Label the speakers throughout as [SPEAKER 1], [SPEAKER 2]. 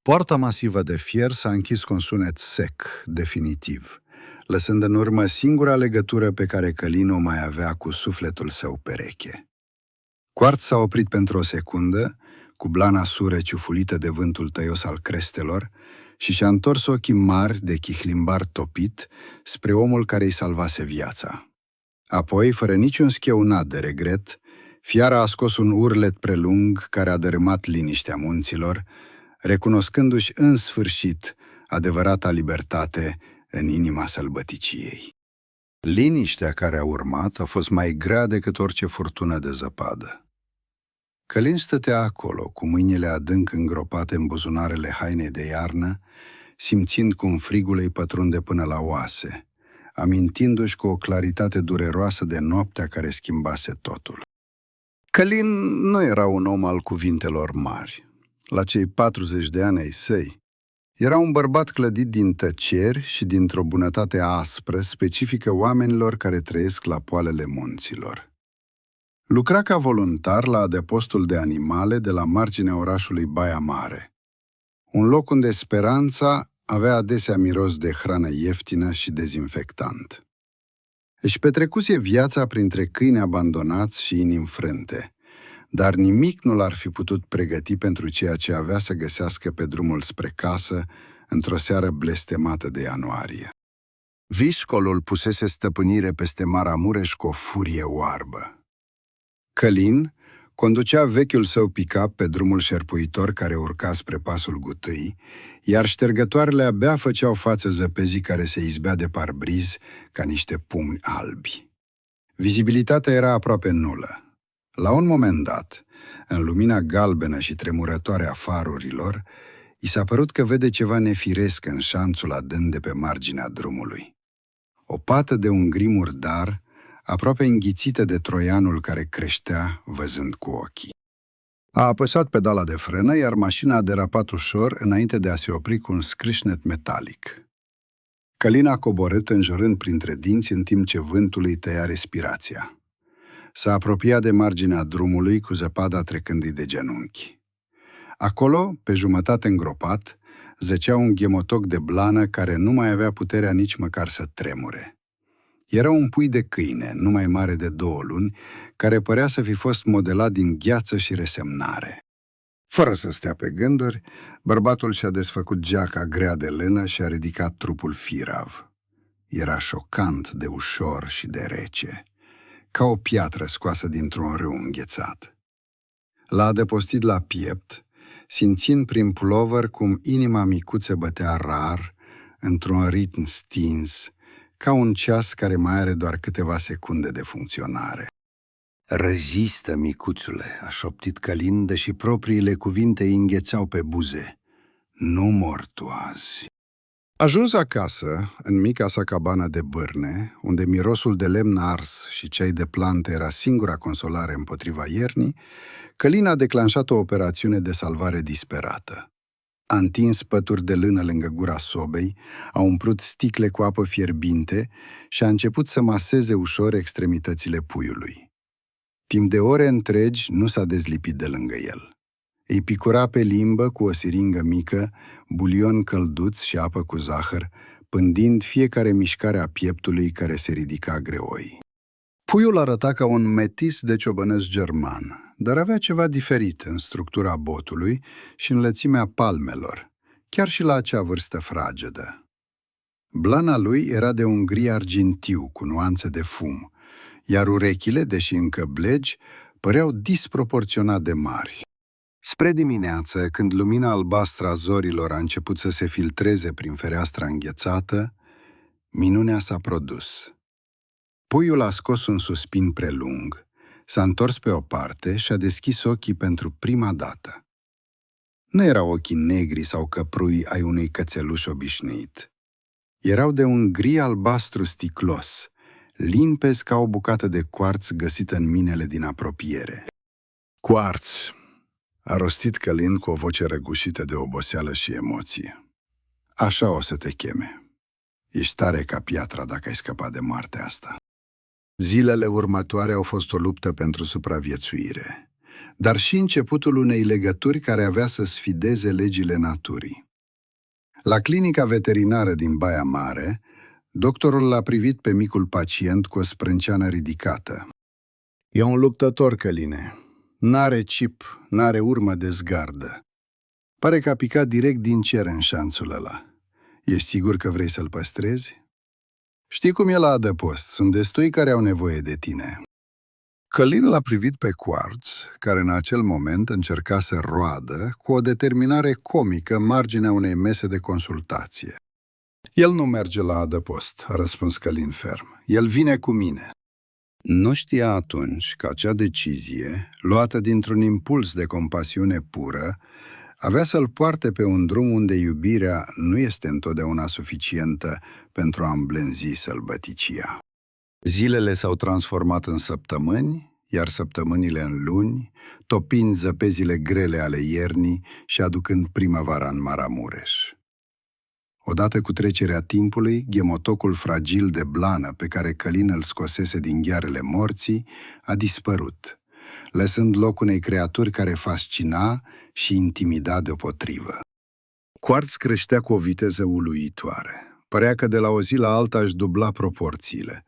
[SPEAKER 1] Poarta masivă de fier s-a închis cu un sunet sec, definitiv, lăsând în urmă singura legătură pe care Călin o mai avea cu sufletul său pereche. Quartz s-a oprit pentru o secundă, cu blana sură ciufulită de vântul tăios al crestelor, și și-a întors ochii mari de chihlimbar topit spre omul care îi salvase viața. Apoi, fără niciun schieunat de regret, fiara a scos un urlet prelung care a dărâmat liniștea munților, recunoscându-și în sfârșit adevărata libertate în inima sălbăticiei. Liniștea care a urmat a fost mai grea decât orice furtună de zăpadă. Călin stătea acolo, cu mâinile adânc îngropate în buzunarele hainei de iarnă, simțind cum frigul îi pătrunde până la oase, amintindu-și cu o claritate dureroasă de noaptea care schimbase totul. Călin nu era un om al cuvintelor mari. La cei 40 de ani ai săi, era un bărbat clădit din tăceri și dintr-o bunătate aspră, specifică oamenilor care trăiesc la poalele munților. Lucra ca voluntar la adăpostul de animale de la marginea orașului Baia Mare, un loc unde speranța avea adesea miros de hrană ieftină și dezinfectant. Își petrecuse viața printre câini abandonați și inimi frânte, dar nimic nu l-ar fi putut pregăti pentru ceea ce avea să găsească pe drumul spre casă într-o seară blestemată de ianuarie. Viscolul pusese stăpânire peste Maramureș cu o furie oarbă. Călin conducea vechiul său pick-up pe drumul șerpuitor care urca spre pasul Gutâi, iar ștergătoarele abia făceau față zăpezii care se izbea de parbriz ca niște pumni albi. Vizibilitatea era aproape nulă. La un moment dat, în lumina galbenă și tremurătoare a farurilor, i s-a părut că vede ceva nefiresc în șanțul adânc de pe marginea drumului. O pată de un gri murdar, aproape înghițită de troianul care creștea văzând cu ochii. A apăsat pedala de frână, iar mașina a derapat ușor înainte de a se opri cu un scrâșnet metalic. Călin a coborât înjurând printre dinți în timp ce vântul îi tăia respirația. S-a apropiat de marginea drumului cu zăpada trecându-i de genunchi. Acolo, pe jumătate îngropat, zăcea un ghemotoc de blană care nu mai avea puterea nici măcar să tremure. Era un pui de câine, nu mai mare de 2 luni, care părea să fi fost modelat din gheață și resemnare. Fără să stea pe gânduri, bărbatul și-a desfăcut geaca grea de lână și a ridicat trupul firav. Era șocant de ușor și de rece, ca o piatră scoasă dintr-un râu înghețat. L-a adăpostit la piept, simțind prin pulover cum inima micuță bătea rar, într-un ritm stins, ca un ceas care mai are doar câteva secunde de funcționare. Rezistă, micuțule, a șoptit Călin, deși propriile cuvinte îi înghețau pe buze. Nu mor tu azi. Ajuns acasă, în mica sa cabană de bârne, unde mirosul de lemn ars și cei de plante era singura consolare împotriva iernii, Călin a declanșat o operațiune de salvare disperată. A întins pături de lână lângă gura sobei, a umplut sticle cu apă fierbinte și a început să maseze ușor extremitățile puiului. Timp de ore întregi nu s-a dezlipit de lângă el. Îi picura pe limbă cu o siringă mică, bulion călduț și apă cu zahăr, pândind fiecare mișcare a pieptului care se ridica greoi. Puiul arăta ca un metis de ciobănesc german, dar avea ceva diferit în structura botului și în lățimea palmelor, chiar și la acea vârstă fragedă. Blana lui era de un gri argintiu cu nuanțe de fum, iar urechile, deși încă blegi, păreau disproporționat de mari. Spre dimineață, când lumina albastră a zorilor a început să se filtreze prin fereastra înghețată, minunea s-a produs. Puiul a scos un suspin prelung, s-a întors pe o parte și a deschis ochii pentru prima dată. Nu erau ochii negri sau căprui ai unui cățeluș obișnuit. Erau de un gri albastru sticlos, limpezi ca o bucată de cuarț găsită în minele din apropiere. Cuarț, a rostit Călin cu o voce răgușită de oboseală și emoție. Așa o să te cheme. Ești tare ca piatra dacă ai scăpat de moartea asta. Zilele următoare au fost o luptă pentru supraviețuire. dar și începutul unei legături care avea să sfideze legile naturii. La clinica veterinară din Baia Mare, doctorul l-a privit pe micul pacient cu o sprânceană ridicată. "E un luptător, Căline. N-are chip, n-are urmă de zgardă. Pare că a picat direct din cer în șanțul ăla. Ești sigur că vrei să-l păstrezi? Știi cum e la adăpost, sunt destui care au nevoie de tine." Călin l-a privit pe Quartz, care în acel moment încerca să roadă cu o determinare comică în marginea unei mese de consultație. "El nu merge la adăpost," a răspuns Călin ferm. "El vine cu mine." Nu știa atunci că acea decizie, luată dintr-un impuls de compasiune pură, avea să-l poarte pe un drum unde iubirea nu este întotdeauna suficientă pentru a îmblânzi sălbăticia. Zilele s-au transformat în săptămâni, iar săptămânile în luni, topind zăpezile grele ale iernii și aducând primăvara în Maramureș. Odată cu trecerea timpului, ghemotocul fragil de blană pe care Călin îl scosese din ghearele morții a dispărut, lăsând loc unei creaturi care fascina și intimida deopotrivă. Quartz creștea cu o viteză uluitoare. Părea că de la o zi la alta își dubla proporțiile.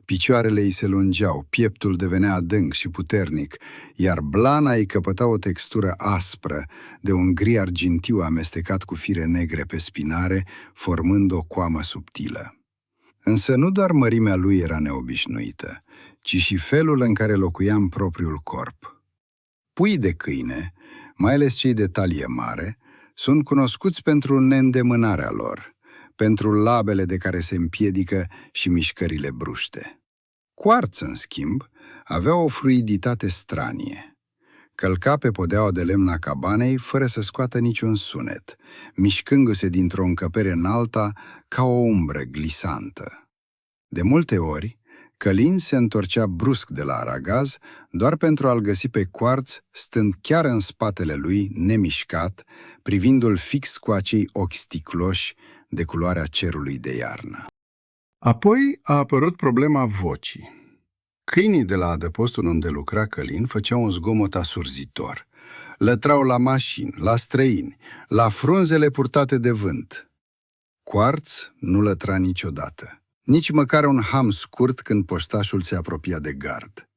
[SPEAKER 1] Picioarele îi se lungeau, pieptul devenea adânc și puternic, iar blana îi căpăta o textură aspră, de un gri argintiu amestecat cu fire negre pe spinare, formând o coamă subtilă. Însă nu doar mărimea lui era neobișnuită, ci și felul în care locuia în propriul corp. Puii de câine, mai ales cei de talie mare, sunt cunoscuți pentru neîndemânarea lor, pentru labele de care se împiedică și mișcările bruște. Quartz, în schimb, avea o fluiditate stranie. Călca pe podeaua de lemn a cabanei fără să scoată niciun sunet, mișcându-se dintr-o încăpere în alta ca o umbră glisantă. De multe ori, Călin se întorcea brusc de la aragaz doar pentru a-l găsi pe Quartz stând chiar în spatele lui, nemișcat, privindu-l fix cu acei ochi sticloși de culoarea cerului de iarnă. Apoi a apărut problema vocii. Câinii de la adăpostul unde lucra Călin făceau un zgomot asurzitor. Lătrau la mașini, la străini, la frunzele purtate de vânt. Quartz nu lătra niciodată, nici măcar un ham scurt când poștașul se apropia de gard.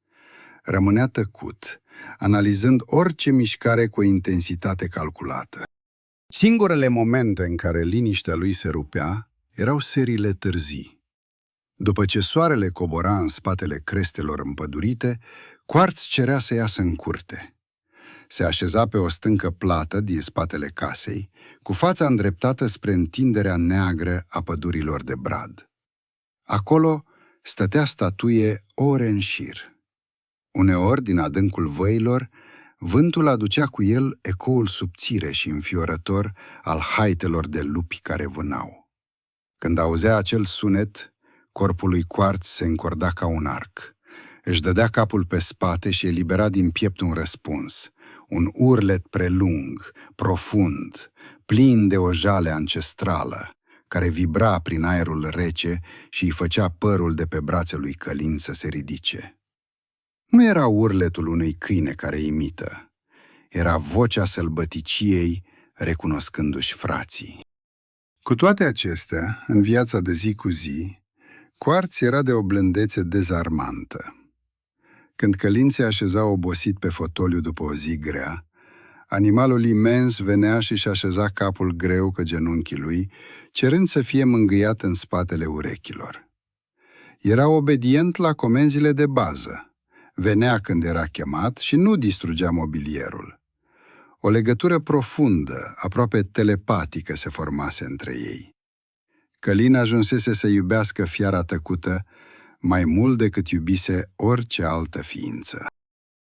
[SPEAKER 1] Rămânea tăcut, analizând orice mișcare cu o intensitate calculată. Singurele momente în care liniștea lui se rupea erau serile târzii. După ce soarele cobora în spatele crestelor împădurite, Quartz cerea să iasă în curte. Se așeza pe o stâncă plată din spatele casei, cu fața îndreptată spre întinderea neagră a pădurilor de brad. Acolo stătea statuie ore în șir. Uneori, din adâncul văilor, vântul aducea cu el ecoul subțire și înfiorător al haitelor de lupi care vânau. Când auzea acel sunet, corpul lui Quartz se încorda ca un arc. Își dădea capul pe spate și elibera din piept un răspuns, un urlet prelung, profund, plin de o jale ancestrală, care vibra prin aerul rece și îi făcea părul de pe brațul lui Călin să se ridice. Nu era urletul unui câine care imită, era vocea sălbăticiei recunoscându-și frații. Cu toate acestea, în viața de zi cu zi, Quartz era de o blândețe dezarmantă. Când Călin se așeza obosit pe fotoliu după o zi grea, animalul imens venea și-și așeza capul greu pe genunchii lui, cerând să fie mângâiat în spatele urechilor. Era obedient la comenzile de bază. Venea când era chemat și nu distrugea mobilierul. O legătură profundă, aproape telepatică, se formase între ei. Călin ajunsese să iubească fiara tăcută mai mult decât iubise orice altă ființă.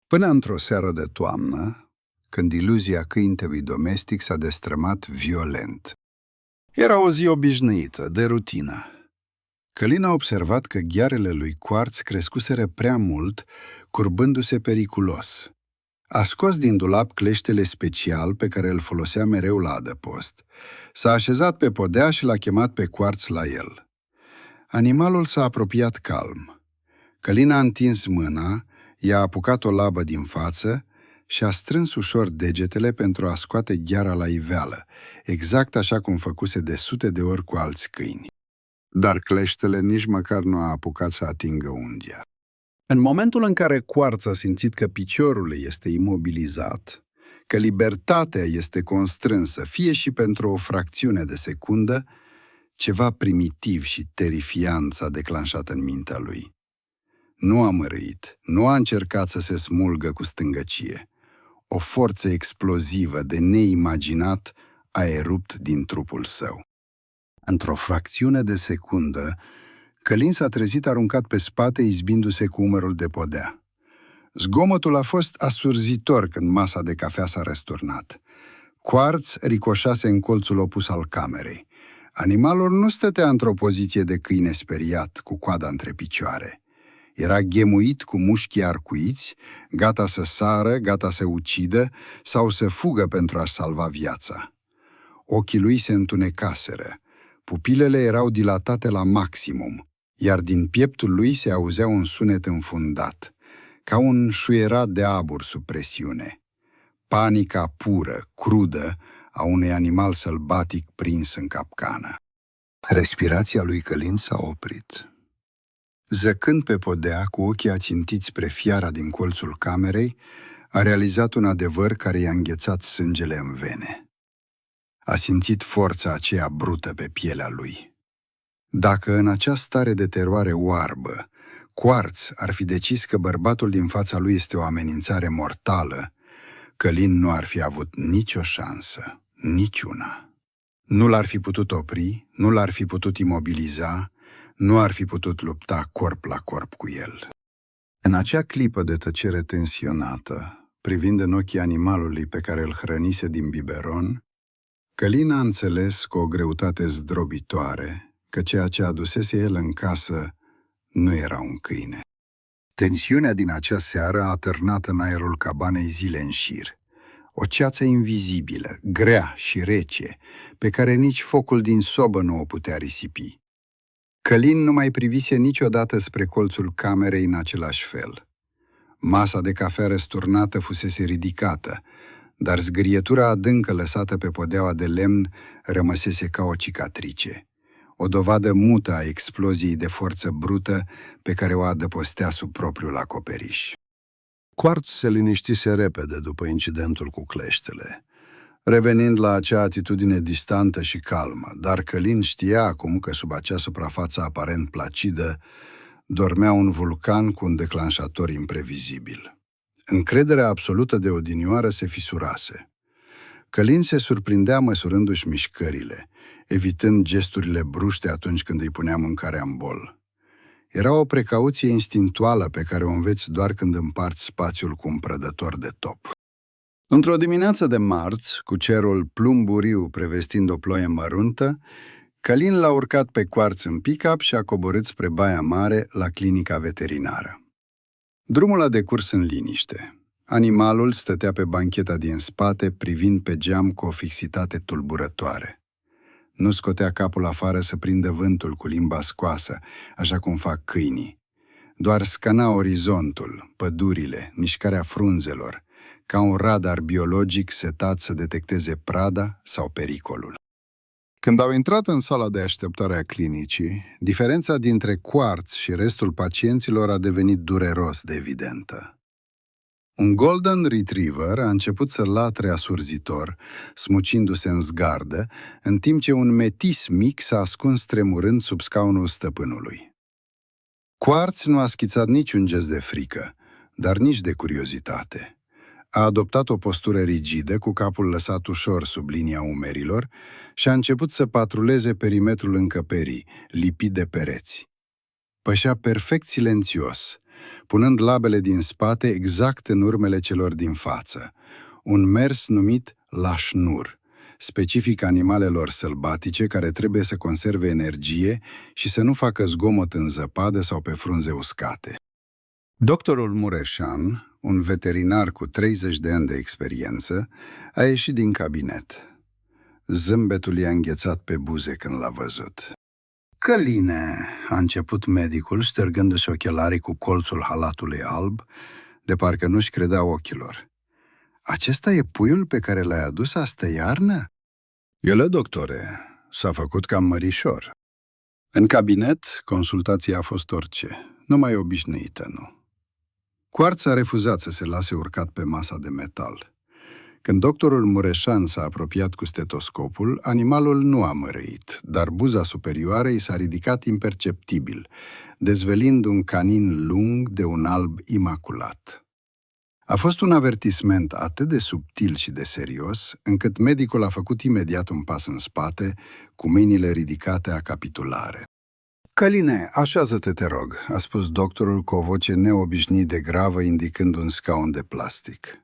[SPEAKER 1] Până într-o seară de toamnă, când iluzia câintelui domestic s-a destrămat violent. Era o zi obișnuită, de rutină. Călin a observat că ghearele lui Quartz crescuseră prea mult, curbându-se periculos. A scos din dulap cleștele special pe care îl folosea mereu la adăpost. S-a așezat pe podea și l-a chemat pe Quartz la el. Animalul s-a apropiat calm. Călin a întins mâna, i-a apucat o labă din față, și-a strâns ușor degetele pentru a scoate gheara la iveală, exact așa cum făcuse de sute de ori cu alți câini. Dar cleștele nici măcar nu a apucat să atingă unghia. În momentul în care Quartz a simțit că piciorul îi este imobilizat, că libertatea este constrânsă, fie și pentru o fracțiune de secundă, ceva primitiv și terifiant s-a declanșat în mintea lui. Nu a mărâit, nu a încercat să se smulgă cu stângăcie. O forță explozivă de neimaginat a erupt din trupul său. Într-o fracțiune de secundă, Călin s-a trezit aruncat pe spate, izbindu-se cu umărul de podea. Zgomotul a fost asurzitor când masa de cafea s-a răsturnat. Quartz ricoșase în colțul opus al camerei. Animalul nu stătea într-o poziție de câine speriat, cu coada între picioare. Era ghemuit cu mușchii arcuiți, gata să sară, gata să ucidă sau să fugă pentru a-și salva viața. Ochii lui se întunecaseră. Pupilele erau dilatate la maximum, iar din pieptul lui se auzea un sunet înfundat, ca un șuierat de abur sub presiune. Panica pură, crudă, a unui animal sălbatic prins în capcană. Respirația lui Călin s-a oprit. Zăcând pe podea, cu ochii ațintiți spre fiara din colțul camerei, a realizat un adevăr care i-a înghețat sângele în vene. A simțit forța aceea brută pe pielea lui. Dacă în acea stare de teroare oarbă, Quartz ar fi decis că bărbatul din fața lui este o amenințare mortală, Călin nu ar fi avut nicio șansă, niciuna. Nu l-ar fi putut opri, nu l-ar fi putut imobiliza, nu ar fi putut lupta corp la corp cu el. În acea clipă de tăcere tensionată, privind în ochii animalului pe care îl hrănise din biberon, Călin a înțeles cu o greutate zdrobitoare că ceea ce adusese el în casă nu era un câine. Tensiunea din acea seară a atârnat în aerul cabanei zile în șir. O ceață invizibilă, grea și rece, pe care nici focul din sobă nu o putea risipi. Călin nu mai privise niciodată spre colțul camerei în același fel. Masa de cafea răsturnată fusese ridicată, dar zgârietura adâncă lăsată pe podeaua de lemn rămăsese ca o cicatrice, o dovadă mută a exploziei de forță brută pe care o adăpostea sub propriul acoperiș. Quartz se liniștise repede după incidentul cu cleștele, revenind la acea atitudine distantă și calmă, dar Călin știa acum că sub acea suprafață aparent placidă dormea un vulcan cu un declanșator imprevizibil. Încrederea absolută de odinioară se fisurase. Călin se surprindea măsurându-și mișcările, evitând gesturile bruște atunci când îi punea mâncarea în bol. Era o precauție instinctuală pe care o înveți doar când împarți spațiul cu un prădător de top. Într-o dimineață de marți, cu cerul plumburiu prevestind o ploaie măruntă, Călin l-a urcat pe Quartz în pick-up și a coborât spre Baia Mare, la clinica veterinară. Drumul a decurs în liniște. Animalul stătea pe bancheta din spate, privind pe geam cu o fixitate tulburătoare. Nu scotea capul afară să prindă vântul cu limba scoasă, așa cum fac câinii. Doar scana orizontul, pădurile, mișcarea frunzelor, ca un radar biologic setat să detecteze prada sau pericolul. Când au intrat în sala de așteptare a clinicii, diferența dintre Quartz și restul pacienților a devenit dureros de evidentă. Un Golden Retriever a început să latre asurzitor, smucindu-se în zgardă, în timp ce un metis mic s-a ascuns tremurând sub scaunul stăpânului. Quartz nu a schițat niciun gest de frică, dar nici de curiozitate. A adoptat o postură rigidă, cu capul lăsat ușor sub linia umerilor, și a început să patruleze perimetrul încăperii, lipit de pereți. Pășea perfect silențios, punând labele din spate exact în urmele celor din față, un mers numit la șnur, specific animalelor sălbatice care trebuie să conserve energie și să nu facă zgomot în zăpadă sau pe frunze uscate. Doctorul Mureșan, un veterinar cu 30 de ani de experiență, a ieșit din cabinet. Zâmbetul i-a înghețat pe buze când l-a văzut. "Căline," a început medicul, ștergându-și ochelarii cu colțul halatului alb, de parcă nu-și credea ochilor. Acesta e puiul pe care l-ai adus astă iarnă?" "Ele, doctore, s-a făcut cam mărișor." În cabinet, consultația a fost orice, numai obișnuită, nu. Quartz a refuzat să se lase urcat pe masa de metal. Când doctorul Mureșan s-a apropiat cu stetoscopul, animalul nu a mărăit, dar buza superioară i s-a ridicat imperceptibil, dezvelind un canin lung de un alb imaculat. A fost un avertisment atât de subtil și de serios, încât medicul a făcut imediat un pas în spate, cu mâinile ridicate a capitulare. "Căline, așează-te, te rog," a spus doctorul cu o voce neobișnuit de gravă, indicând un scaun de plastic.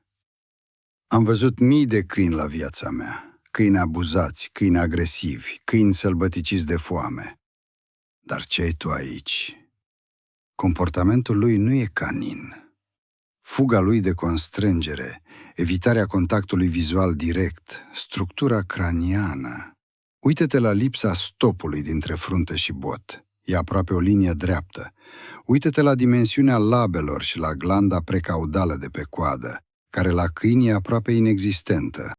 [SPEAKER 1] "Am văzut mii de câini la viața mea, câini abuzați, câini agresivi, câini sălbăticiți de foame. Dar ce ai tu aici? Comportamentul lui nu e canin. Fuga lui de constrângere, evitarea contactului vizual direct, structura craniană. Uită-te la lipsa stopului dintre frunte și bot. E aproape o linie dreaptă. Uită-te la dimensiunea labelor și la glanda precaudală de pe coadă, care la câini e aproape inexistentă."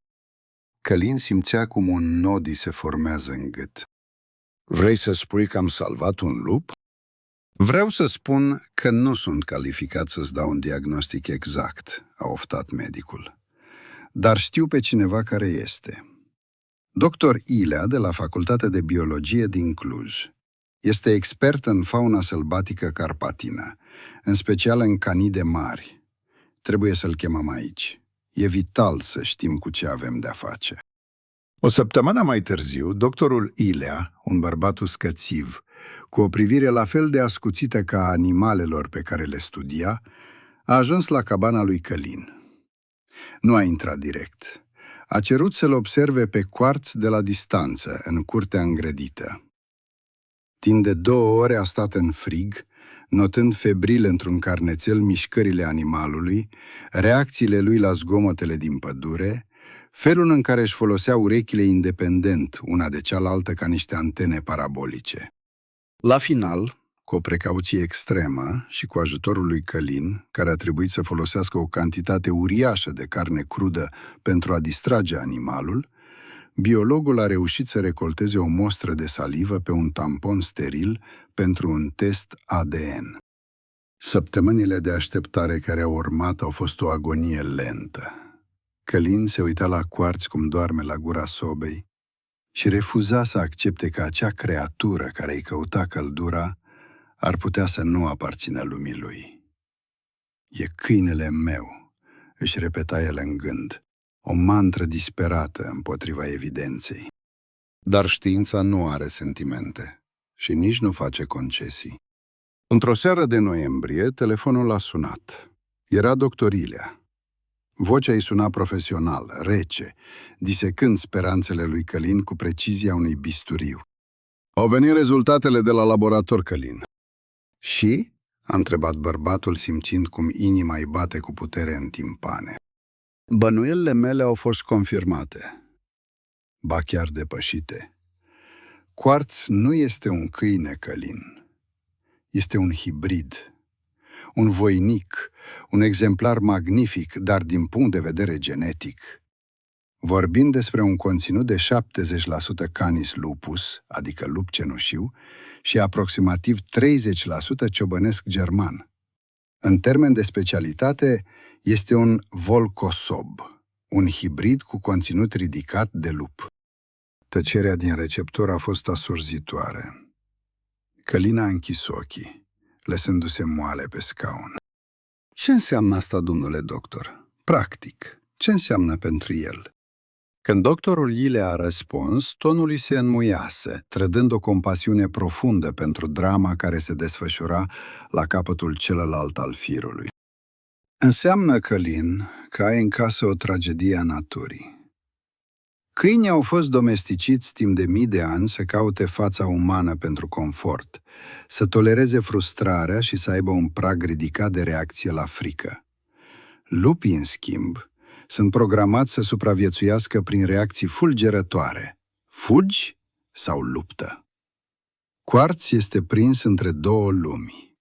[SPEAKER 1] Călin simțea cum un nod îi se formează în gât. "Vrei să spui că am salvat un lup?" "Vreau să spun că nu sunt calificat să-ți dau un diagnostic exact," a oftat medicul. "Dar știu pe cineva care este. Dr. Ilea, de la Facultatea de Biologie din Cluj. Este expert în fauna sălbatică carpatină, în special în canide mari. Trebuie să-l chemăm aici. E vital să știm cu ce avem de-a face." O săptămână mai târziu, doctorul Ilea, un bărbat uscățiv, cu o privire la fel de ascuțită ca a animalelor pe care le studia, a ajuns la cabana lui Călin. Nu a intrat direct. A cerut să-l observe pe Quartz de la distanță, în curtea îngrădită. Timp de 2 ore a stat în frig, notând febril într-un carnețel mișcările animalului, reacțiile lui la zgomotele din pădure, felul în care își folosea urechile independent, una de cealaltă ca niște antene parabolice. La final, cu o precauție extremă și cu ajutorul lui Călin, care a trebuit să folosească o cantitate uriașă de carne crudă pentru a distrage animalul, biologul a reușit să recolteze o mostră de salivă pe un tampon steril pentru un test ADN. Săptămânile de așteptare care au urmat au fost o agonie lentă. Călin se uita la Quartz cum doarme la gura sobei și refuza să accepte că acea creatură care îi căuta căldura ar putea să nu aparțină lumii lui. "E câinele meu," își repeta el în gând, o mantră disperată împotriva evidenței. Dar știința nu are sentimente și nici nu face concesii. Într-o seară de noiembrie, telefonul a sunat. Era doctor Ilea. Vocea îi suna profesional, rece, disecând speranțele lui Călin cu precizia unui bisturiu. "Au venit rezultatele de la laborator, Călin." "Și?" a întrebat bărbatul, simțind cum inima îi bate cu putere în timpane. "Bănuielile mele au fost confirmate, ba chiar depășite. Quartz nu este un câine, Călin. Este un hibrid, un voinic, un exemplar magnific, dar din punct de vedere genetic. Vorbim despre un conținut de 70% Canis lupus, adică lup cenușiu, și aproximativ 30% ciobănesc german. În termen de specialitate, este un volcosob, un hibrid cu conținut ridicat de lup." Tăcerea din receptor a fost asurzitoare. Călin a închis ochii, lăsându-se moale pe scaun. "Ce înseamnă asta, domnule doctor? Practic, ce înseamnă pentru el?" Când doctorul Ilea a răspuns, tonul îi se înmuiase, trădând o compasiune profundă pentru drama care se desfășura la capătul celălalt al firului. "Înseamnă, Călin, că ai în casă o tragedie a naturii. Câinii au fost domesticiți timp de mii de ani să caute fața umană pentru confort, să tolereze frustrarea și să aibă un prag ridicat de reacție la frică. Lupii, în schimb, sunt programați să supraviețuiască prin reacții fulgerătoare. Fugi sau luptă. Quartz este prins între 2 lumi.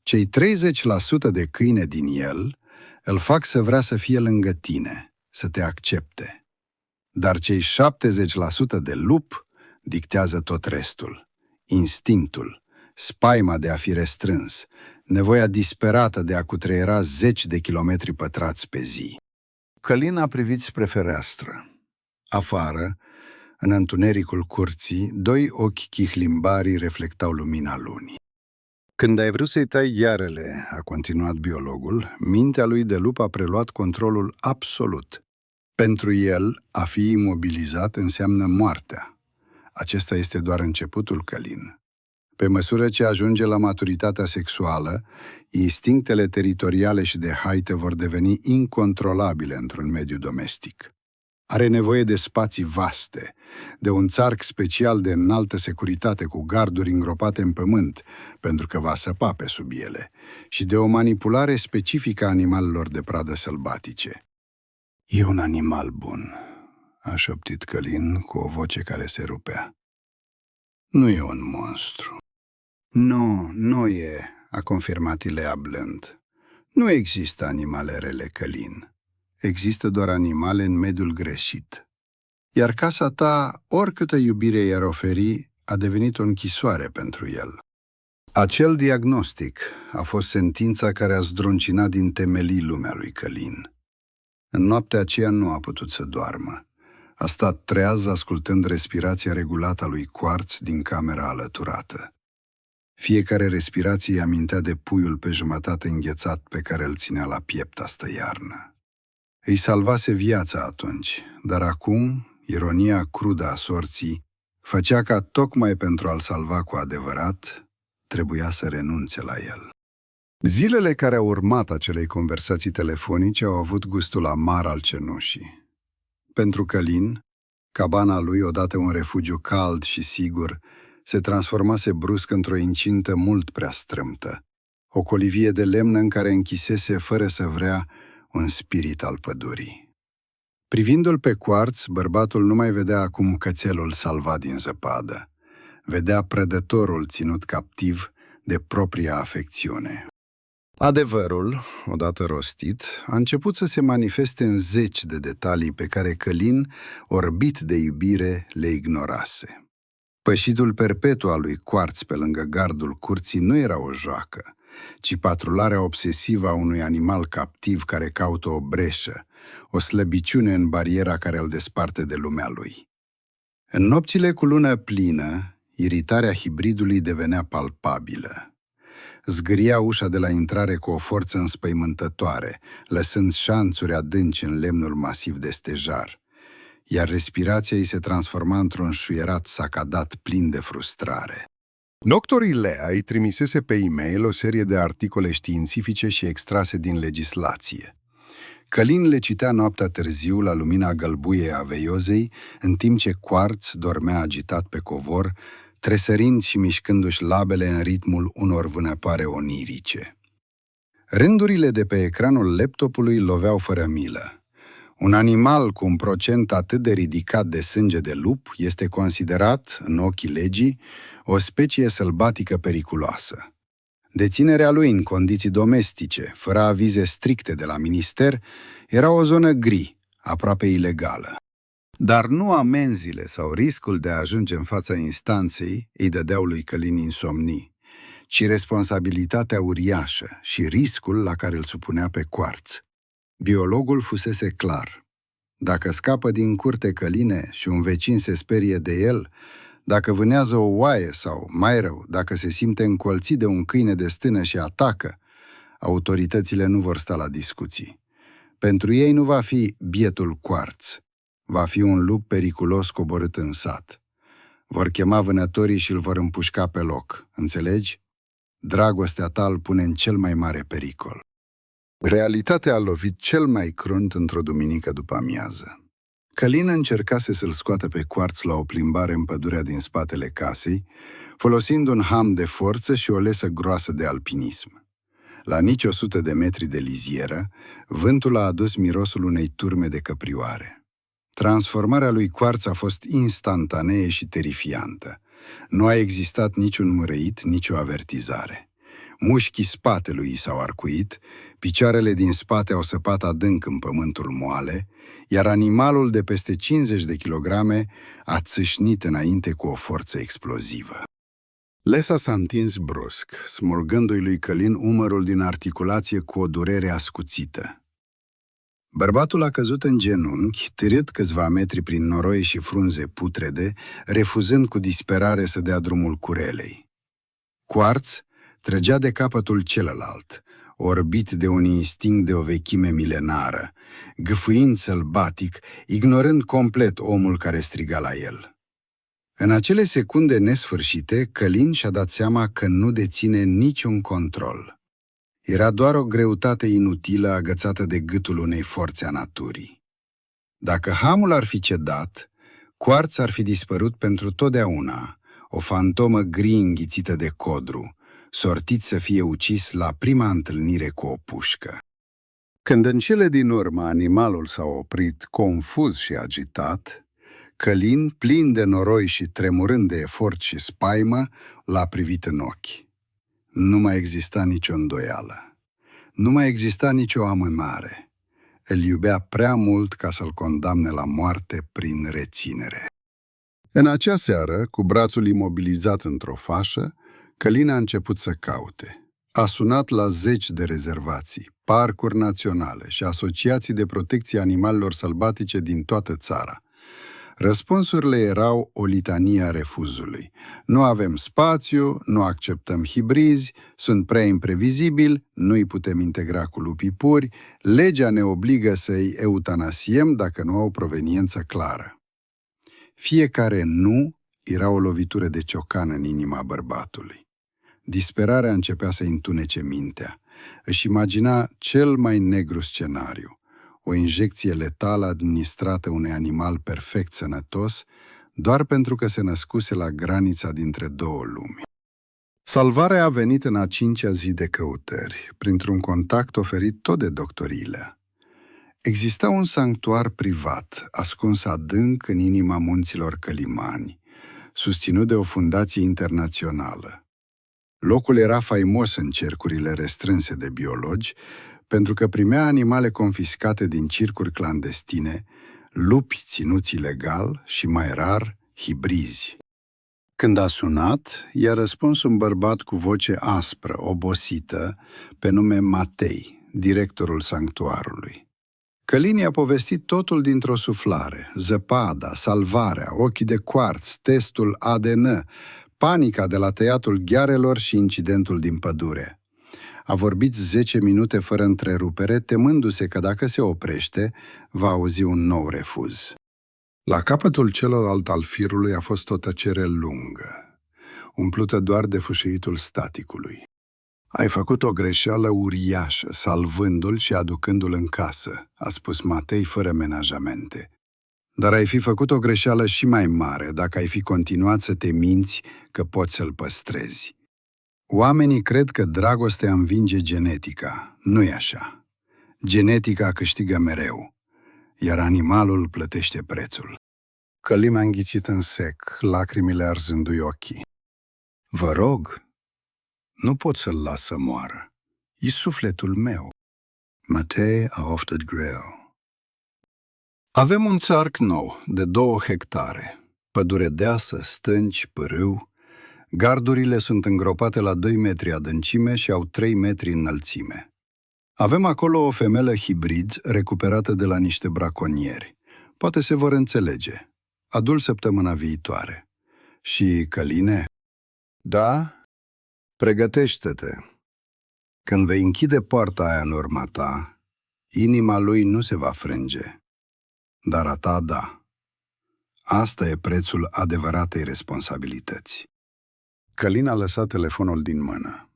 [SPEAKER 1] Cei 30% de câine din el îl fac să vrea să fie lângă tine, să te accepte. Dar cei 70% de lup dictează tot restul. Instinctul, spaima de a fi restrâns, nevoia disperată de a cutreiera 10 de kilometri pătrați pe zi. Călin a privit spre fereastră. Afară, în întunericul curții, 2 ochi chihlimbarii reflectau lumina lunii. Când ai vrut să-i tai iarele, a continuat biologul, mintea lui de lup a preluat controlul absolut. Pentru el, a fi imobilizat înseamnă moartea. Acesta este doar începutul, Călin. Pe măsură ce ajunge la maturitatea sexuală, instinctele teritoriale și de haite vor deveni incontrolabile într-un mediu domestic. Are nevoie de spații vaste, de un țarc special de înaltă securitate cu garduri îngropate în pământ, pentru că va săpa pe sub ele, și de o manipulare specifică a animalelor de pradă sălbatice. E un animal bun, a șoptit Călin cu o voce care se rupea. Nu e un monstru. Nu e, a confirmat Ilea blând. Nu există animale rele, Călin. Există doar animale în mediul greșit. Iar casa ta, oricâtă iubire i-ar oferi, a devenit o închisoare pentru el. Acel diagnostic a fost sentința care a zdruncinat din temelii lumea lui Călin. În noaptea aceea nu a putut să doarmă. A stat treaz ascultând respirația regulată a lui Quartz din camera alăturată. Fiecare respirație îi amintea de puiul pe jumătate înghețat pe care îl ținea la piept astă iarnă. Îi salvase viața atunci, dar acum, ironia crudă a sorții făcea ca tocmai pentru a-l salva cu adevărat, trebuia să renunțe la el. Zilele care au urmat acelei conversații telefonice au avut gustul amar al cenușii. Pentru Călin, cabana lui, odată un refugiu cald și sigur, se transformase brusc într-o incintă mult prea strâmtă, o colivie de lemn în care închisese, fără să vrea, un spirit al pădurii. Privindu-l pe Quartz, bărbatul nu mai vedea acum cățelul salvat din zăpadă. Vedea prădătorul ținut captiv de propria afecțiune. Adevărul, odată rostit, a început să se manifeste în 10 de detalii pe care Călin, orbit de iubire, le ignorase. Pășitul perpetu al lui Quartz pe lângă gardul curții nu era o joacă, ci patrularea obsesivă a unui animal captiv care caută o breșă, o slăbiciune în bariera care îl desparte de lumea lui. În nopțile cu lună plină, iritarea hibridului devenea palpabilă. Zgâria ușa de la intrare cu o forță înspăimântătoare, lăsând șanțuri adânci în lemnul masiv de stejar, iar respirația îi se transforma într-un șuierat sacadat plin de frustrare. Dr. Ilea îi trimisese pe e-mail o serie de articole științifice și extrase din legislație. Călin le citea noaptea târziu la lumina gălbuie a veiozei, în timp ce Quartz dormea agitat pe covor, tresărind și mișcându-și labele în ritmul unor vânătoare onirice. Rândurile de pe ecranul laptopului loveau fără milă. Un animal cu un procent atât de ridicat de sânge de lup este considerat, în ochii legii, o specie sălbatică periculoasă. Deținerea lui în condiții domestice, fără avize stricte de la minister, era o zonă gri, aproape ilegală. Dar nu amenziile sau riscul de a ajunge în fața instanței îi dădeau lui Călin insomnii, ci responsabilitatea uriașă și riscul la care îl supunea pe Quartz. Biologul fusese clar. Dacă scapă din curte, Căline, și un vecin se sperie de el, dacă vânează o oaie sau, mai rău, dacă se simte încolțit de un câine de stână și atacă, autoritățile nu vor sta la discuții. Pentru ei nu va fi bietul Quartz, va fi un lup periculos coborât în sat. Vor chema vânătorii și îl vor împușca pe loc, înțelegi? Dragostea ta îl pune în cel mai mare pericol. Realitatea a lovit cel mai crunt într-o duminică după amiază. Călin încercase să-l scoată pe Quartz la o plimbare în pădurea din spatele casei, folosind un ham de forță și o lesă groasă de alpinism. La nici 100 de metri de lizieră, vântul a adus mirosul unei turme de căprioare. Transformarea lui Quartz a fost instantanee și terifiantă. Nu a existat niciun mărăit, nicio avertizare. Mușchii spatelui i s-au arcuit, picioarele din spate au săpat adânc în pământul moale, iar animalul de peste 50 de kilograme a țâșnit înainte cu o forță explozivă. Lesa s-a întins brusc, smulgându-i lui Călin umărul din articulație cu o durere ascuțită. Bărbatul a căzut în genunchi, târât câțiva metri prin noroi și frunze putrede, refuzând cu disperare să dea drumul curelei. Quartz trăgea de capătul celălalt, orbit de un instinct de o vechime milenară, gâfâind sălbatic, ignorând complet omul care striga la el. În acele secunde nesfârșite, Călin și-a dat seama că nu deține niciun control. Era doar o greutate inutilă agățată de gâtul unei forțe a naturii. Dacă hamul ar fi cedat, Quartz ar fi dispărut pentru totdeauna, o fantomă gri înghițită de codru, sortit să fie ucis la prima întâlnire cu o pușcă. Când în cele din urmă animalul s-a oprit, confuz și agitat, Călin, plin de noroi și tremurând de efort și spaimă, l-a privit în ochi. Nu mai exista nicio îndoială. Nu mai exista nicio amânare. Îl iubea prea mult ca să-l condamne la moarte prin reținere. În acea seară, cu brațul imobilizat într-o fașă, Călin a început să caute. A sunat la 10 de rezervații, parcuri naționale și asociații de protecție animalelor sălbatice din toată țara. Răspunsurile erau o litanie a refuzului. Nu avem spațiu, nu acceptăm hibrizi, sunt prea imprevizibili, nu îi putem integra cu lupii puri, legea ne obligă să-i eutanasiem dacă nu au proveniență clară. Fiecare nu era o lovitură de ciocan în inima bărbatului. Disperarea începea să-i întunece mintea. Își imagina cel mai negru scenariu. O injecție letală administrată unui animal perfect sănătos, doar pentru că se născuse la granița dintre două lumi. Salvarea a venit în a 5-a zi de căutări, printr-un contact oferit tot de doctoriile. Exista un sanctuar privat, ascuns adânc în inima munților Călimani, susținut de o fundație internațională. Locul era faimos în cercurile restrânse de biologi, pentru că primea animale confiscate din circuri clandestine, lupi ținuți ilegal și, mai rar, hibrizi. Când a sunat, i-a răspuns un bărbat cu voce aspră, obosită, pe nume Matei, directorul sanctuarului. Călin i-a povestit totul dintr-o suflare: zăpada, salvarea, ochii de quartz, testul ADN, panica de la tăiatul ghearelor și incidentul din pădure. A vorbit 10 minute fără întrerupere, temându-se că dacă se oprește, va auzi un nou refuz. La capătul celălalt al firului a fost o tăcere lungă, umplută doar de fâșâitul staticului. Ai făcut o greșeală uriașă, salvându-l și aducându-l în casă, a spus Matei fără menajamente. Dar ai fi făcut o greșeală și mai mare dacă ai fi continuat să te minți că poți să-l păstrezi. Oamenii cred că dragostea învinge genetica. Nu-i așa. Genetica câștigă mereu, iar animalul plătește prețul. Călim a înghițit în sec, lacrimile arzându-i ochii. Vă rog, nu pot să-l las să moară. E sufletul meu. Matei a oftat greu. Avem un țarc nou, de 2 hectare. Pădure deasă, stânci, pârâu. Gardurile sunt îngropate la 2 metri adâncime și au 3 metri înălțime. Avem acolo o femelă hibrid recuperată de la niște braconieri. Poate se vor înțelege. Adul săptămâna viitoare. Și, Căline? Da? Pregătește-te. Când vei închide poarta aia în urma ta, inima lui nu se va frânge, dar a ta da. Asta e prețul adevăratei responsabilități. Călin a lăsat telefonul din mână.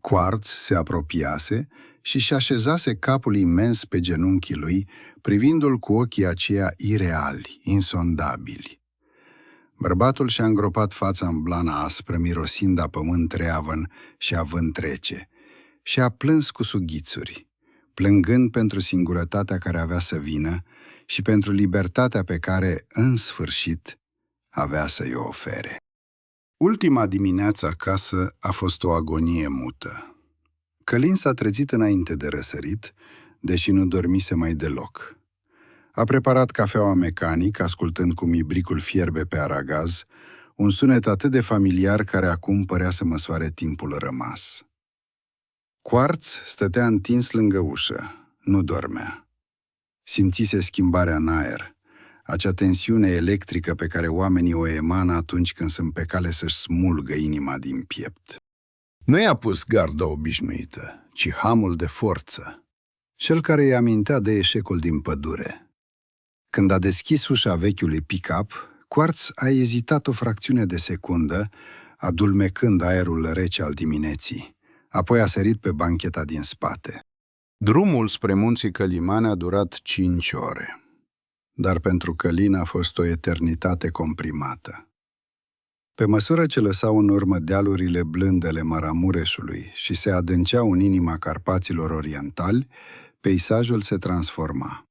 [SPEAKER 1] Quartz se apropiase și și așezase capul imens pe genunchii lui, privindu-l cu ochii aceia ireali, insondabili. Bărbatul și-a îngropat fața în blana aspră, mirosind a pământ treavăn și a vânt rece, și a plâns cu sughițuri, plângând pentru singurătatea care avea să vină și pentru libertatea pe care, în sfârșit, avea să-i o ofere. Ultima dimineață acasă a fost o agonie mută. Călin s-a trezit înainte de răsărit, deși nu dormise mai deloc. A preparat cafeaua mecanic, ascultând cum ibricul fierbe pe aragaz, un sunet atât de familiar care acum părea să măsoare timpul rămas. Quartz stătea întins lângă ușă. Nu dormea. Simțise schimbarea în aer, acea tensiune electrică pe care oamenii o emană atunci când sunt pe cale să-și smulgă inima din piept. Nu i-a pus garda obișnuită, ci hamul de forță, cel care îi amintea de eșecul din pădure. Când a deschis ușa vechiului pick-up, Quartz a ezitat o fracțiune de secundă, adulmecând aerul rece al dimineții, apoi a sărit pe bancheta din spate. Drumul spre munții Călimane a durat 5 ore, dar pentru Călin a fost o eternitate comprimată. Pe măsură ce lăsau în urmă dealurile blândele Maramureșului și se adânceau în inima Carpaților orientali, peisajul se transforma.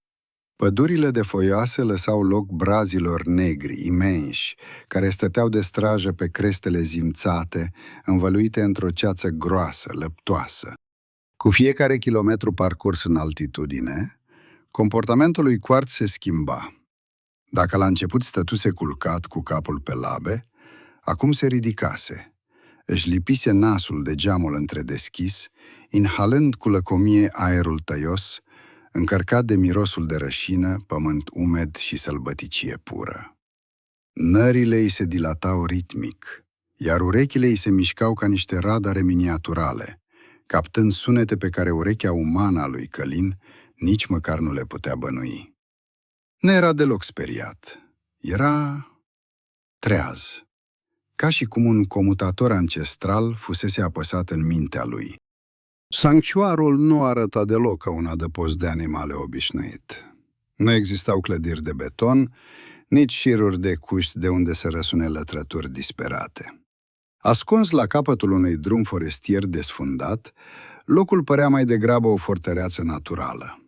[SPEAKER 1] Pădurile de foioase lăsau loc brazilor negri, imenși, care stăteau de strajă pe crestele zimțate, învăluite într-o ceață groasă, lăptoasă. Cu fiecare kilometru parcurs în altitudine, comportamentul lui Quartz se schimba. Dacă la început stătuse culcat cu capul pe labe, acum se ridicase. Își lipise nasul de geamul întredeschis, inhalând cu lăcomie aerul tăios, încărcat de mirosul de rășină, pământ umed și sălbăticie pură. Nările îi se dilatau ritmic, iar urechile îi se mișcau ca niște radare miniaturale, captând sunete pe care urechea umană a lui Călin nici măcar nu le putea bănui. Nu era deloc speriat. Era treaz, ca și cum un comutator ancestral fusese apăsat în mintea lui. Sanctuarul nu arăta deloc ca un adăpost de animale obișnuit. Nu existau clădiri de beton, nici șiruri de cuști de unde să răsune lătrături disperate. Ascuns la capătul unui drum forestier desfundat, locul părea mai degrabă o fortăreață naturală.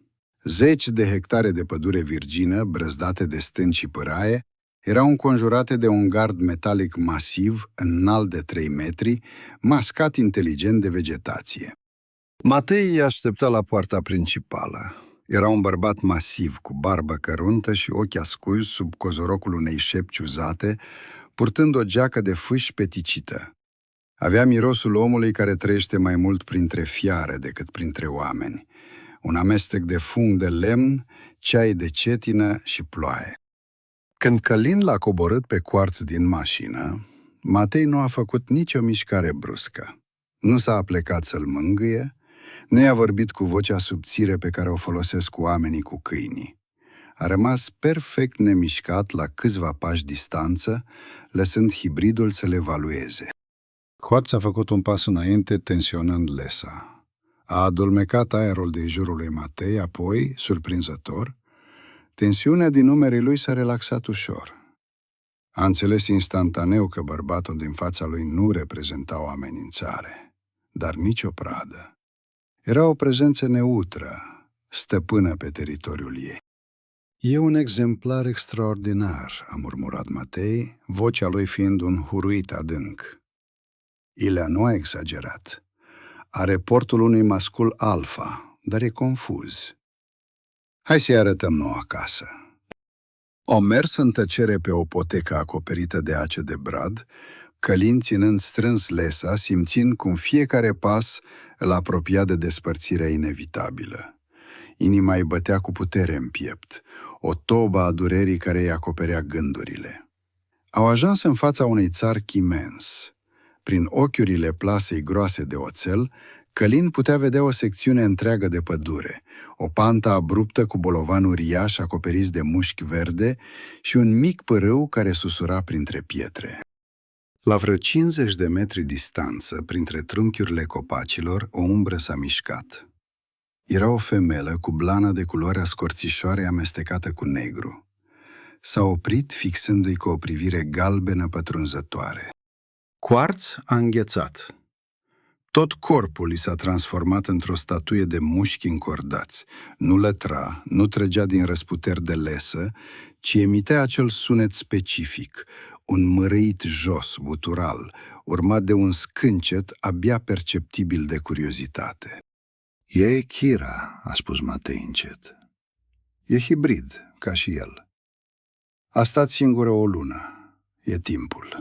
[SPEAKER 1] 10 de hectare de pădure virgină, brăzdate de stânci și pâraie, erau înconjurate de un gard metalic masiv, înalt de 3 metri, mascat inteligent de vegetație. Matei îi aștepta la poarta principală. Era un bărbat masiv, cu barbă căruntă și ochi ascuși sub cozorocul unei șepci uzate, purtând o geacă de fâș peticită. Avea mirosul omului care trăiește mai mult printre fiare decât printre oameni. Un amestec de fung de lemn, ceai de cetină și ploaie. Când Călin l-a coborât pe Quartz din mașină, Matei nu a făcut nicio mișcare bruscă. Nu s-a aplecat să-l mângâie, nu i-a vorbit cu vocea subțire pe care o folosesc oamenii cu câinii. A rămas perfect nemișcat la câțiva pași distanță, lăsând hibridul să le evalueze. Quartz a făcut un pas înainte, tensionând lesa. A adulmecat aerul din jurul lui Matei, apoi, surprinzător, tensiunea din umerii lui s-a relaxat ușor. A înțeles instantaneu că bărbatul din fața lui nu reprezenta o amenințare, dar nici o pradă. Era o prezență neutră, stăpână pe teritoriul ei. E un exemplar extraordinar, a murmurat Matei, vocea lui fiind un huruit adânc. Ilea nu a exagerat. Are portul unui mascul alfa, dar e confuz. Hai să-i arătăm nouă acasă. O mers în tăcere pe o potecă acoperită de ace de brad, Călin ținând strâns lesa, simțind cum fiecare pas îl apropia de despărțirea inevitabilă. Inima îi bătea cu putere în piept, o tobă a durerii care îi acoperea gândurile. Au ajuns în fața unui țarc imens. Prin ochiurile plasei groase de oțel, Călin putea vedea o secțiune întreagă de pădure, o pantă abruptă cu bolovan uriaș acoperiți de mușchi verde și un mic pârâu care susura printre pietre. La vreo 50 de metri distanță, printre trunchiurile copacilor, o umbră s-a mișcat. Era o femelă cu blană de culoare scorțișoare amestecată cu negru. S-a oprit, fixându-i cu o privire galbenă pătrunzătoare. Quartz a înghețat. Tot corpul i s-a transformat într-o statuie de mușchi încordați. Nu lătra, nu trăgea din răsputeri de lesă, ci emitea acel sunet specific, un mărâit jos, gutural, urmat de un scâncet abia perceptibil de curiozitate.
[SPEAKER 2] E Kira, a spus Matei încet.
[SPEAKER 1] E hibrid, ca și el. A stat singură o lună. E timpul.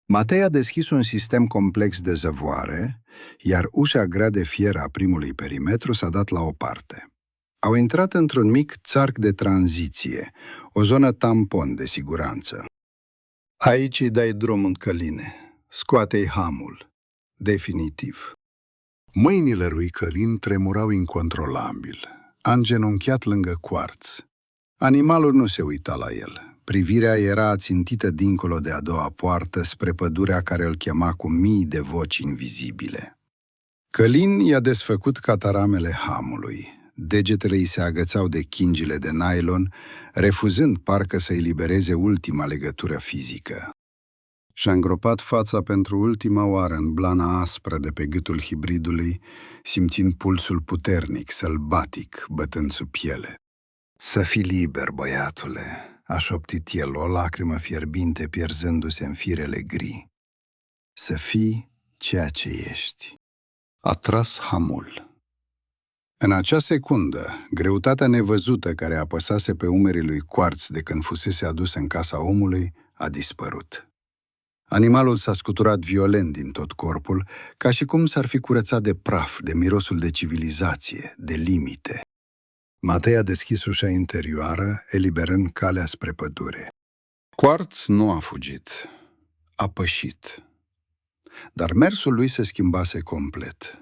[SPEAKER 1] Matei a deschis un sistem complex de zăvoare, iar ușa grea de fier a primului perimetru s-a dat la o parte. Au intrat într-un mic țarc de tranziție, o zonă tampon de siguranță. Aici îi dai drumul, Căline. Scoate-i hamul. Definitiv.
[SPEAKER 2] Mâinile lui Călin tremurau incontrolabil. A îngenunchiat lângă Quarț.
[SPEAKER 1] Animalul nu se uita la el. Privirea era ațintită dincolo de a doua poartă, spre pădurea care îl chema cu mii de voci invizibile. Călin i-a desfăcut cataramele hamului. Degetele îi se agățau de chingile de nylon, refuzând parcă să elibereze ultima legătură fizică. Și-a îngropat fața pentru ultima oară în blana aspră de pe gâtul hibridului, simțind pulsul puternic, sălbatic, bătând sub piele. Să fii liber, băiatule, a șoptit el, o lacrimă fierbinte pierzându-se în firele gri. Să fii ceea ce ești. A tras hamul. În acea secundă, greutatea nevăzută care apăsase pe umerii lui Quarț de când fusese adus în casa omului a dispărut. Animalul s-a scuturat violent din tot corpul, ca și cum s-ar fi curățat de praf, de mirosul de civilizație, de limite. Matei a deschis ușa interioară, eliberând calea spre pădure. Quarț nu a fugit. A pășit. Dar mersul lui se schimbase complet.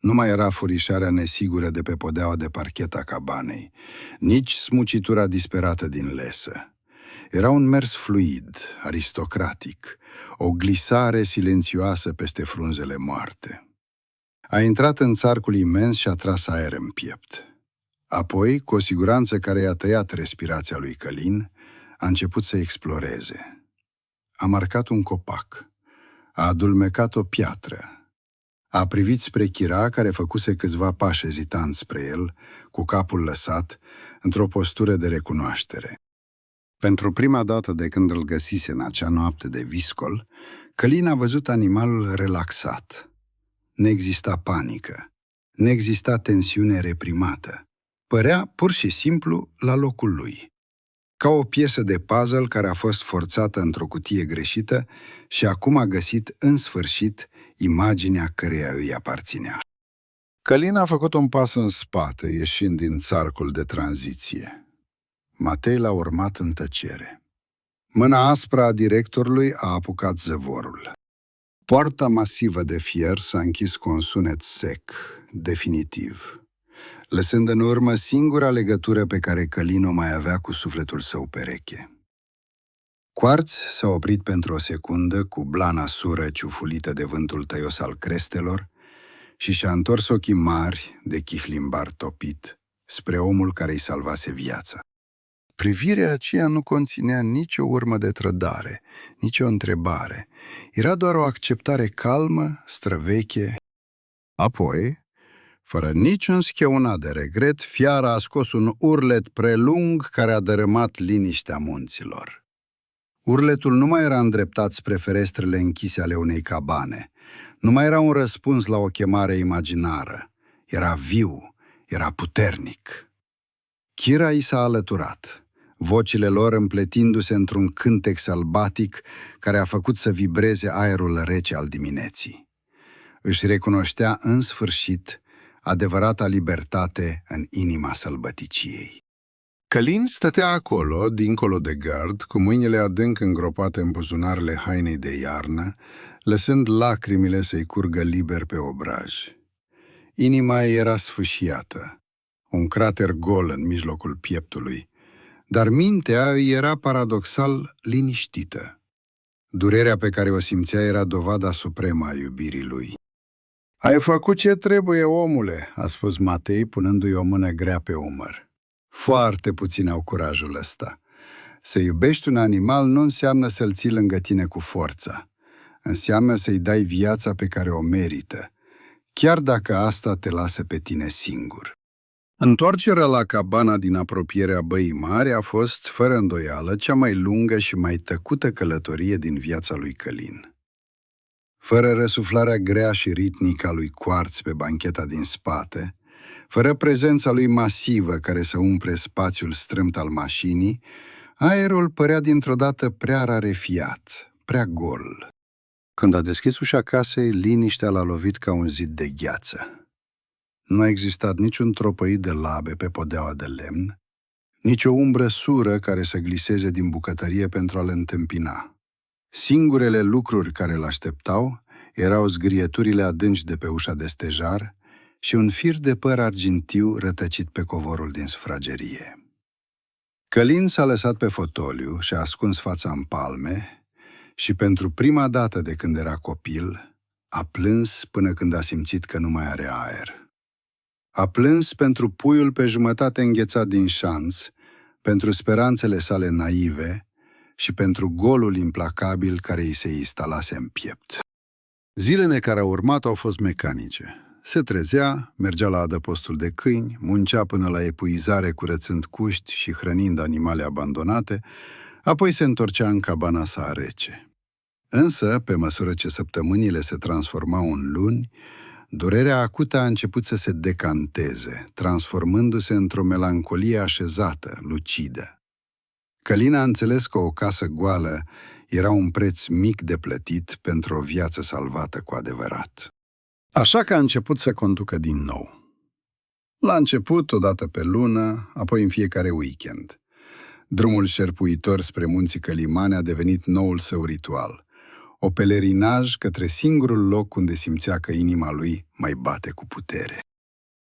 [SPEAKER 1] Nu mai era furișarea nesigură de pe podeaua de parchet a cabanei, nici smucitura disperată din lesă. Era un mers fluid, aristocratic, o glisare silențioasă peste frunzele moarte. A intrat în țarcul imens și a tras aer în piept. Apoi, cu o siguranță care i-a tăiat respirația lui Călin, a început să exploreze. A marcat un copac, a adulmecat o piatră, a privit spre Kira, care făcuse câțiva pași ezitanți spre el, cu capul lăsat, într-o postură de recunoaștere. Pentru prima dată de când îl găsise în acea noapte de viscol, Călin a văzut animalul relaxat. N-exista panică, n-exista tensiune reprimată. Părea pur și simplu la locul lui. Ca o piesă de puzzle care a fost forțată într-o cutie greșită și acum a găsit în sfârșit imaginea căreia îi aparținea. Călin a făcut un pas în spate, ieșind din țarcul de tranziție. Matei l-a urmat în tăcere. Mâna aspră a directorului a apucat zăvorul. Poarta masivă de fier s-a închis cu un sunet sec, definitiv, lăsând în urmă singura legătură pe care Călin o mai avea cu sufletul său pereche. Quarț s-a oprit pentru o secundă cu blana sură ciufulită de vântul tăios al crestelor și și-a întors ochii mari de chiflimbar topit spre omul care îi salvase viața. Privirea aceea nu conținea nicio urmă de trădare, nicio întrebare. Era doar o acceptare calmă, străveche. Apoi, fără niciun schieunat de regret, fiara a scos un urlet prelung care a dărâmat liniștea munților. Urletul nu mai era îndreptat spre ferestrele închise ale unei cabane. Nu mai era un răspuns la o chemare imaginară. Era viu, era puternic. Kira i s-a alăturat, vocile lor împletindu-se într-un cântec sălbatic care a făcut să vibreze aerul rece al dimineții. Își recunoștea în sfârșit adevărata libertate în inima sălbăticiei. Călin stătea acolo, dincolo de gard, cu mâinile adânc îngropate în buzunarele hainei de iarnă, lăsând lacrimile să-i curgă liber pe obraj. Inima ei era sfâșiată, un crater gol în mijlocul pieptului, dar mintea îi era paradoxal liniștită. Durerea pe care o simțea era dovada supremă a iubirii lui. Ai făcut ce trebuie, omule, a spus Matei, punându-i o mână grea pe umăr. Foarte puțini au curajul ăsta. Să iubești un animal nu înseamnă să-l ții lângă tine cu forța. Înseamnă să-i dai viața pe care o merită, chiar dacă asta te lasă pe tine singur. Întoarcerea la cabana din apropierea Băii Mari a fost, fără îndoială, cea mai lungă și mai tăcută călătorie din viața lui Călin. Fără răsuflarea grea și ritmică a lui Quartz pe bancheta din spate, fără prezența lui masivă care să umple spațiul strâmt al mașinii, aerul părea dintr-o dată prea rarefiat, prea gol. Când a deschis ușa casei, liniștea l-a lovit ca un zid de gheață. Nu a existat niciun tropăit de labe pe podeaua de lemn, nici o umbră sură care să gliseze din bucătărie pentru a-l întâmpina. Singurele lucruri care l-așteptau erau zgrieturile adânci de pe ușa de stejar și un fir de păr argintiu rătăcit pe covorul din sufragerie. Călin s-a lăsat pe fotoliu și a ascuns fața în palme și pentru prima dată de când era copil a plâns până când a simțit că nu mai are aer. A plâns pentru puiul pe jumătate înghețat din șanț, pentru speranțele sale naive și pentru golul implacabil care îi se instalase în piept. Zilele care au urmat au fost mecanice. Se trezea, mergea la adăpostul de câini, muncea până la epuizare curățând cuști și hrănind animale abandonate, apoi se întorcea în cabana sa rece. Însă, pe măsură ce săptămânile se transformau în luni, durerea acută a început să se decanteze, transformându-se într-o melancolie așezată, lucidă. Călin a înțeles că o casă goală era un preț mic de plătit pentru o viață salvată cu adevărat. Așa că a început să conducă din nou. La început, o dată pe lună, apoi în fiecare weekend. Drumul șerpuitor spre munții Călimane a devenit noul său ritual, o pelerinaj către singurul loc unde simțea că inima lui mai bate cu putere.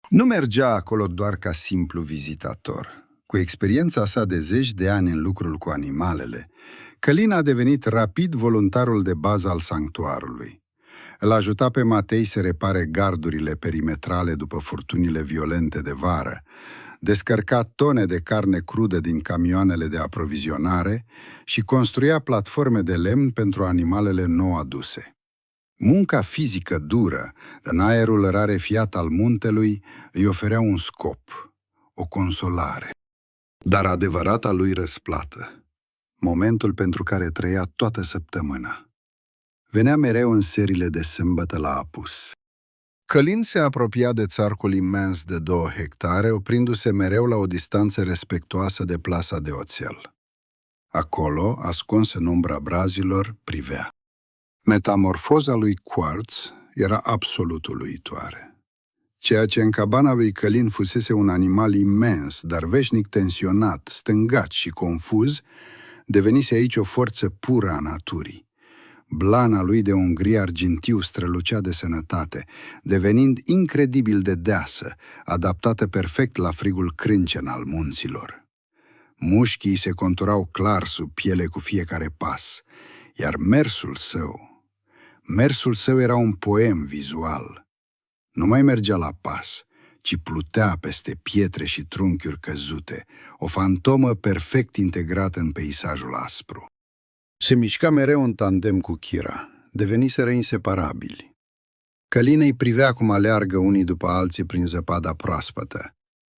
[SPEAKER 1] Nu mergea acolo doar ca simplu vizitator. Cu experiența sa de zeci de ani în lucrul cu animalele, Călin a devenit rapid voluntarul de bază al sanctuarului. Îl ajuta pe Matei să repare gardurile perimetrale după furtunile violente de vară, descărca tone de carne crudă din camioanele de aprovizionare și construia platforme de lemn pentru animalele nou aduse. Munca fizică dură, în aerul rarefiat al muntelui, îi oferea un scop, o consolare. Dar adevărata lui răsplată, momentul pentru care trăia toată săptămâna, venea mereu în serile de sâmbătă la apus. Călin se apropia de țarcul imens de 2 hectare, oprindu-se mereu la o distanță respectuoasă de plasa de oțel. Acolo, ascuns în umbra brazilor, privea. Metamorfoza lui Quartz era absolut uluitoare. Ceea ce în cabana lui Călin fusese un animal imens, dar veșnic tensionat, stângat și confuz, devenise aici o forță pură a naturii. Blana lui de un gri argintiu strălucea de sănătate, devenind incredibil de deasă, adaptată perfect la frigul crâncen al munților. Mușchii se conturau clar sub piele cu fiecare pas, iar mersul său era un poem vizual. Nu mai mergea la pas, ci plutea peste pietre și trunchiuri căzute, o fantomă perfect integrată în peisajul aspru. Se mișca mereu în tandem cu Kira, deveniseră inseparabili. Călin îi privea cum aleargă unii după alții prin zăpada proaspătă,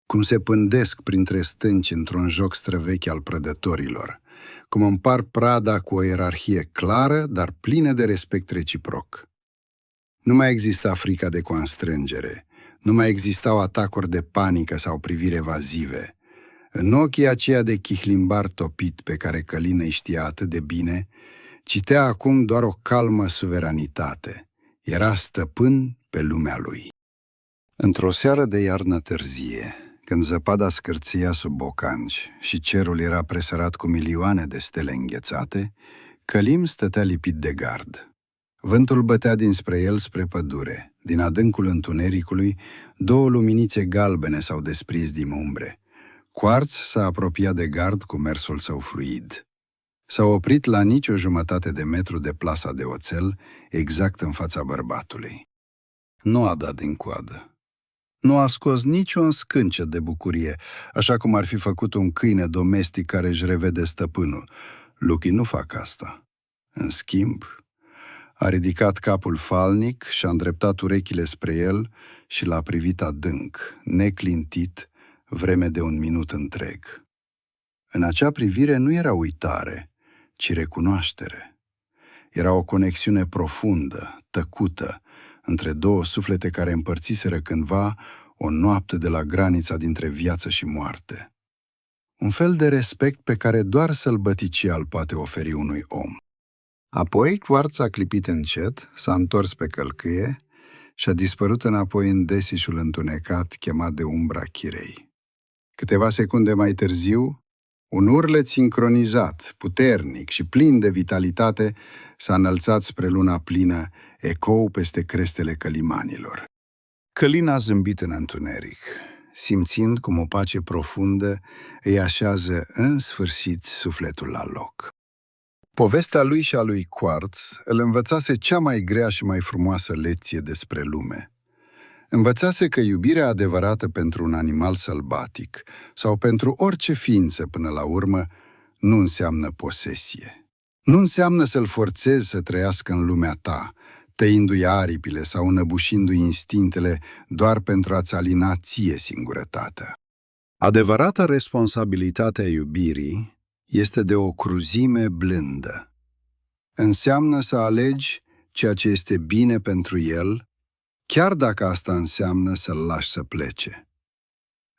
[SPEAKER 1] cum se pândesc printre stânci într-un joc străvechi al prădătorilor, cum împar prada cu o ierarhie clară, dar plină de respect reciproc. Nu mai exista frica de constrângere, nu mai existau atacuri de panică sau priviri evazive. În ochii aceia de chihlimbar topit pe care Călin îi știa atât de bine, citea acum doar o calmă suveranitate. Era stăpân pe lumea lui. Într-o seară de iarnă târzie, când zăpada scârția sub bocanci și cerul era presărat cu milioane de stele înghețate, Călim stătea lipit de gard. Vântul bătea dinspre el spre pădure. Din adâncul întunericului, 2 luminițe galbene s-au desprins din umbre. Quartz s-a apropiat de gard cu mersul său fluid. S-a oprit la nici o jumătate de metru de plasa de oțel, exact în fața bărbatului. Nu a dat din coadă. Nu a scos niciun scâncet de bucurie, așa cum ar fi făcut un câine domestic care își revede stăpânul. Luchii nu fac asta. În schimb, a ridicat capul falnic și a îndreptat urechile spre el și l-a privit adânc, neclintit, vreme de 1 minut întreg. În acea privire nu era uitare, ci recunoaștere. Era o conexiune profundă, tăcută, între două suflete care împărțiseră cândva o noapte de la granița dintre viață și moarte. Un fel de respect pe care doar sălbăticia îl poate oferi unui om. Apoi, Quartz a clipit încet, s-a întors pe călcâie și a dispărut înapoi în desișul întunecat chemat de umbra chirei. Câteva secunde mai târziu, un urlet sincronizat, puternic și plin de vitalitate s-a înălțat spre luna plină, ecou peste crestele călimanilor. Călin a zâmbit în întuneric, simțind cum o pace profundă îi așează în sfârșit sufletul la loc. Povestea lui și a lui Quartz îl învățase cea mai grea și mai frumoasă lecție despre lume. Învățase că iubirea adevărată pentru un animal sălbatic sau pentru orice ființă până la urmă nu înseamnă posesie. Nu înseamnă să-l forțezi să trăiască în lumea ta, tăindu-i aripile sau înăbușindu-i instinctele doar pentru a-ți alina ție singurătatea. Adevărata responsabilitate a iubirii este de o cruzime blândă. Înseamnă să alegi ceea ce este bine pentru el, chiar dacă asta înseamnă să-l lași să plece.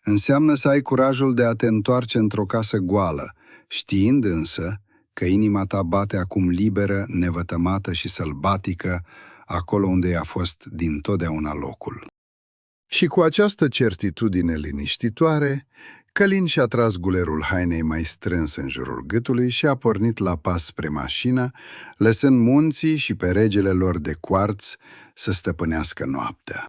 [SPEAKER 1] Înseamnă să ai curajul de a te întoarce într-o casă goală, știind însă că inima ta bate acum liberă, nevătămată și sălbatică, acolo unde i-a fost dintotdeauna locul. Și cu această certitudine liniștitoare, Călin și-a tras gulerul hainei mai strâns în jurul gâtului și a pornit la pas spre mașină, lăsând munții și pe regele lor de Quartz să stăpânească noaptea.